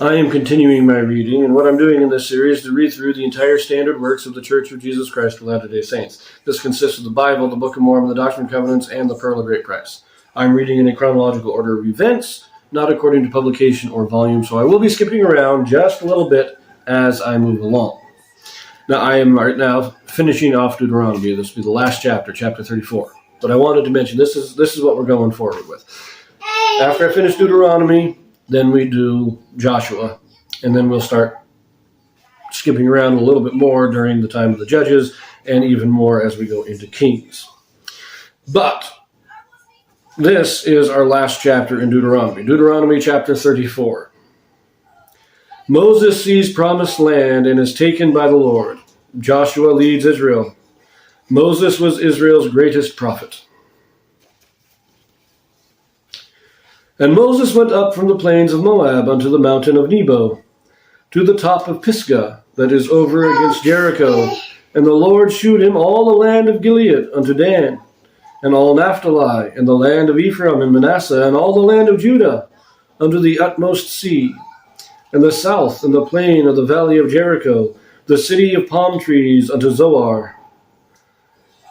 I am continuing my reading, and what I'm doing in this series is to read through the entire standard works of the Church of Jesus Christ of Latter-day Saints. This consists of the Bible, the Book of Mormon, the Doctrine and Covenants, and the Pearl of Great Price. I'm reading in a chronological order of events, not according to publication or volume, so I will be skipping around just a little bit as I move along. Now, I am right now finishing off Deuteronomy. This will be the last chapter, chapter 34. But I wanted to mention, this is what we're going forward with. After I finish Deuteronomy, then we do Joshua, and then we'll start skipping around a little bit more during the time of the Judges, and even more as we go into Kings. But this is our last chapter in Deuteronomy. Deuteronomy chapter 34. Moses sees promised land and is taken by the Lord. Joshua leads Israel. Moses was Israel's greatest prophet. And Moses went up from the plains of Moab unto the mountain of Nebo, to the top of Pisgah, that is over against Jericho. And the Lord shewed him all the land of Gilead unto Dan, and all Naphtali, and the land of Ephraim and Manasseh, and all the land of Judah, unto the utmost sea, and the south, and the plain of the valley of Jericho, the city of palm trees, unto Zoar.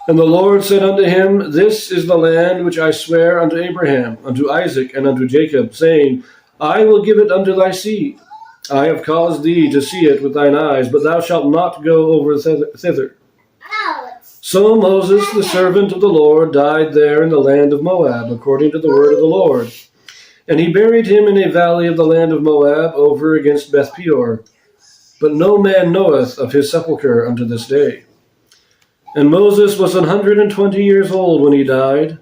And the Lord said unto him, This is the land which I swear unto Abraham, unto Isaac, and unto Jacob, saying, I will give it unto thy seed. I have caused thee to see it with thine eyes, but thou shalt not go over thither. So Moses, the servant of the Lord, died there in the land of Moab, according to the word of the Lord. And he buried him in a valley of the land of Moab, over against Beth Peor. But no man knoweth of his sepulchre unto this day. And Moses was 120 years old when he died.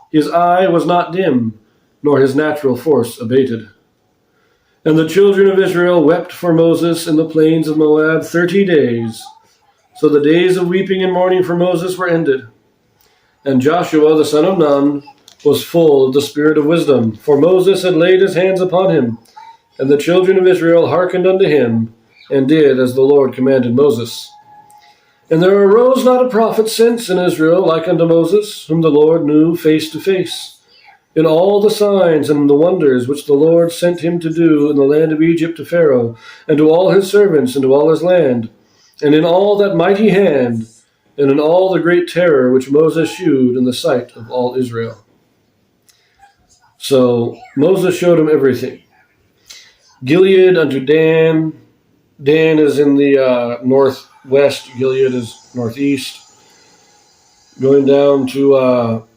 His eye was not dim, nor his natural force abated. And the children of Israel wept for Moses in the plains of Moab 30 days. So the days of weeping and mourning for Moses were ended. And Joshua the son of Nun was full of the spirit of wisdom, for Moses had laid his hands upon him. And the children of Israel hearkened unto him, and did as the Lord commanded Moses. And there arose not a prophet since in Israel like unto Moses, whom the Lord knew face to face, in all the signs and the wonders which the Lord sent him to do in the land of Egypt to Pharaoh, and to all his servants, and to all his land, and in all that mighty hand, and in all the great terror which Moses shewed in the sight of all Israel. So Moses showed him everything. Gilead unto Dan. Dan is in the northwest. Gilead is northeast. Going down to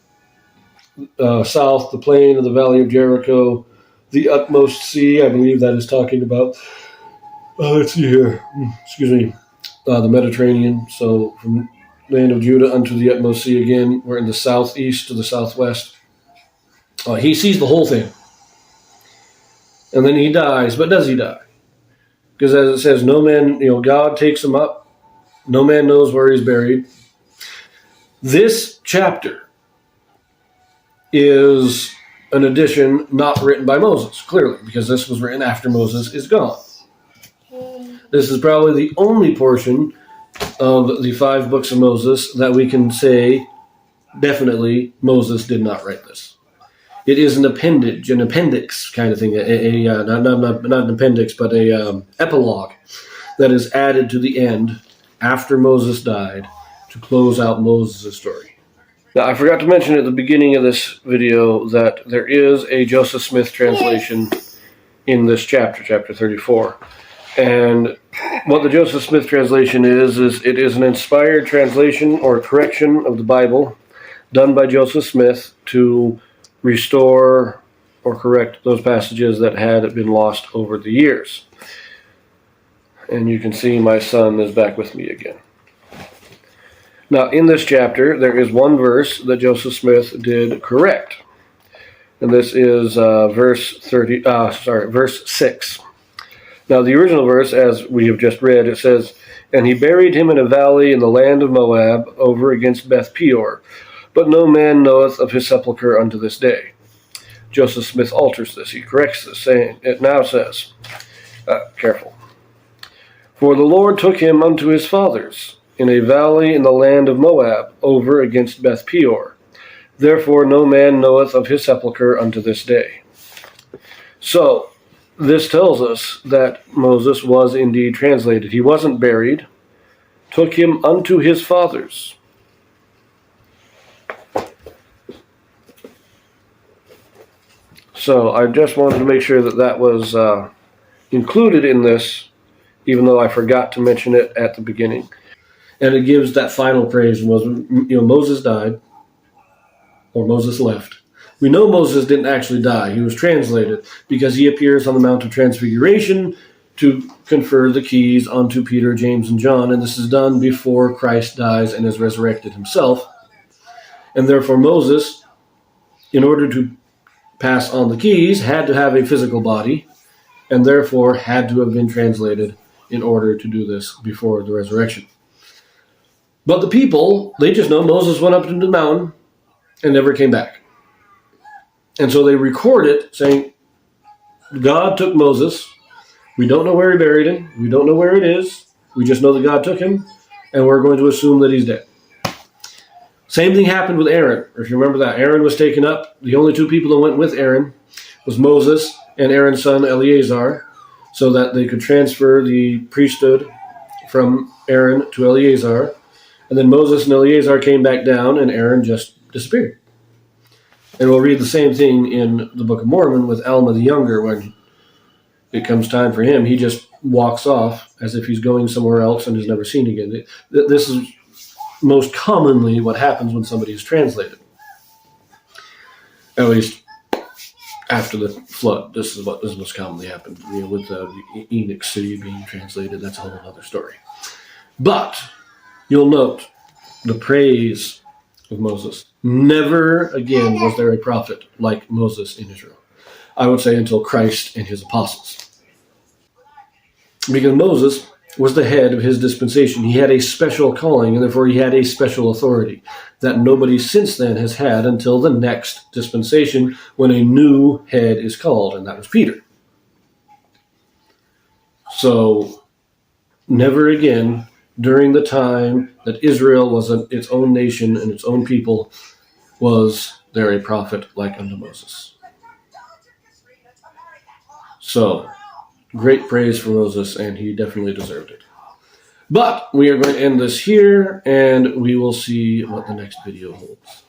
south, the plain of the valley of Jericho, the utmost sea. I believe that is talking about, let's see here, the Mediterranean. So from the land of Judah unto the utmost sea again. We're in the southeast to the southwest. He sees the whole thing. And then he dies. But does he die? Because as it says, no man, God takes him up. No man knows where he's buried. This chapter is an addition not written by Moses, clearly, because this was written after Moses is gone. This is probably the only portion of the 5 books of Moses that we can say definitely Moses did not write this. It is an appendix kind of thing, not an appendix, but a epilogue that is added to the end after Moses died to close out Moses' story. Now, I forgot to mention at the beginning of this video that there is a Joseph Smith translation in this chapter, chapter 34. And what the Joseph Smith translation is it is an inspired translation or correction of the Bible done by Joseph Smith to restore or correct those passages that had been lost over the years. And you can see my son is back with me again. Now, in this chapter, there is one verse that Joseph Smith did correct. And this is verse 6. Now, the original verse, as we have just read, it says, And he buried him in a valley in the land of Moab, over against Beth Peor. But no man knoweth of his sepulchre unto this day. Joseph Smith alters this. He corrects this, saying, it now says, careful. For the Lord took him unto his fathers, in a valley in the land of Moab, over against Beth Peor. Therefore no man knoweth of his sepulchre unto this day. So, this tells us that Moses was indeed translated. He wasn't buried. Took him unto his fathers. So I just wanted to make sure that that was included in this, even though I forgot to mention it at the beginning. And it gives that final praise. Moses died, or Moses left. We know Moses didn't actually die. He was translated because he appears on the Mount of Transfiguration to confer the keys onto Peter, James, and John. And this is done before Christ dies and is resurrected himself. And therefore Moses, in order to pass on the keys, had to have a physical body, and therefore had to have been translated in order to do this before the resurrection. But the people, they just know Moses went up into the mountain and never came back. And so they record it saying, God took Moses. We don't know where he buried him. We don't know where it is. We just know that God took him, and we're going to assume that he's dead. Same thing happened with Aaron. If you remember that, Aaron was taken up. The only two people that went with Aaron was Moses and Aaron's son Eleazar, so that they could transfer the priesthood from Aaron to Eleazar. And then Moses and Eleazar came back down, and Aaron just disappeared. And we'll read the same thing in the Book of Mormon with Alma the Younger. When it comes time for him, he just walks off as if he's going somewhere else and is never seen again. This is most commonly what happens when somebody is translated. At least after the flood. This is what most commonly happened. With the Enoch city being translated, that's a whole other story. But you'll note the praise of Moses. Never again was there a prophet like Moses in Israel. I would say until Christ and his apostles. Because Moses was the head of his dispensation. He had a special calling, and therefore he had a special authority that nobody since then has had until the next dispensation, when a new head is called, and that was Peter. So, never again, during the time that Israel was its own nation and its own people, was there a prophet like unto Moses. So, great praise for Moses, and he definitely deserved it. But we are going to end this here, and we will see what the next video holds.